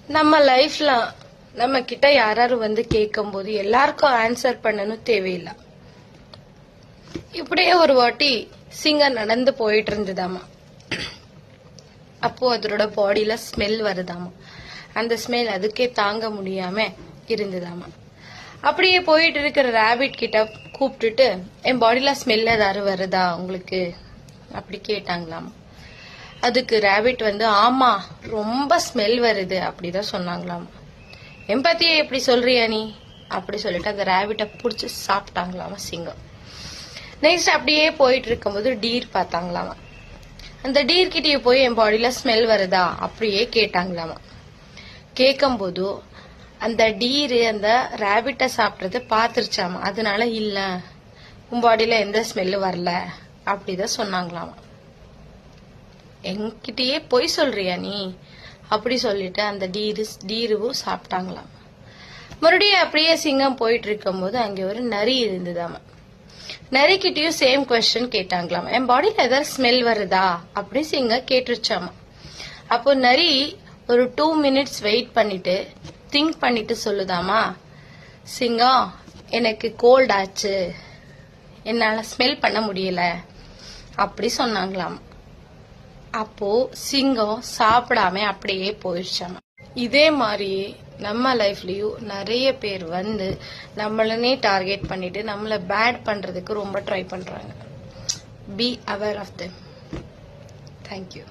நம்ம லைஃப்ல நம்ம கிட்ட யாராரும் வந்து கேட்கும் போது எல்லாருக்கும் ஆன்சர் பண்ணணும் தேவையில்லை. இப்படியே ஒரு வாட்டி சிங்கம் நடந்து போயிட்டு இருந்ததாமா. அப்போ அதோட பாடியில ஸ்மெல் வருதாமா. அந்த ஸ்மெல் அதுக்கே தாங்க முடியாம இருந்ததாமா. அப்படியே போயிட்டு இருக்கிற ரேபிட் கிட்ட கூப்பிட்டுட்டு, என் பாடியில ஸ்மெல் ஏதாவது வருதா உங்களுக்கு அப்படி கேட்டாங்களாமா. அதுக்கு ரேபிட் வந்து, ஆமா ரொம்ப ஸ்மெல் வருது அப்படிதான் சொன்னாங்களாமா. என் பத்தியே எப்படி சொல்றியா நீ அப்படி சொல்லிட்டு அந்த ரேபிட்டை புடிச்சு சாப்பிட்டாங்களாமா சிங்கம். நெக்ஸ்ட் அப்படியே போயிட்டு இருக்கும்போது டீர் பார்த்தாங்களாமா. அந்த டீர் கிட்டயே போய் என் பாடியில ஸ்மெல் வருதா அப்படியே கேட்டாங்களாமா. கேட்கும் போது அந்த டீரு அந்த ரேபிட்டை சாப்பிட்றத பாத்துருச்சாமா. அதனால இல்ல உன் பாடியில எந்த ஸ்மெல்லு வரல அப்படிதான் சொன்னாங்களாமா. என்கிட்டயே பொய் சொல்றியா நீ அப்படி சொல்லிட்டு அந்த டீருவும் சாப்பிட்டாங்களாம். மறுபடியும் அப்படியே சிங்கம் போயிட்டு இருக்கும் போது அங்க ஒரு நரி இருந்ததாமா. நரிக்கிட்டயும் சேம் கொஸ்டின் கேட்டாங்களாம். என் பாடியில ஏதாவது ஸ்மெல் வருதா அப்படி சிங்கம் கேட்டுருச்சாமா. அப்போ நரி ஒரு 2 minutes வெயிட் பண்ணிட்டு திங்க் பண்ணிட்டு சொல்லுதாமா, சிங்கம் எனக்கு கோல்ட் ஆச்சு, என்னால ஸ்மெல் பண்ண முடியல அப்படி சொன்னாங்களாம். அப்போ சிங்கம் சாப்பிடாம அப்படியே போயிடுச்சாமா. இதே மாதிரி நம்ம லைஃப்லயும் நிறைய பேர் வந்து நம்மளனே டார்கெட் பண்ணிட்டு நம்மள பேட் பண்றதுக்கு ரொம்ப ட்ரை பண்றாங்க. Be aware of them. Thank you.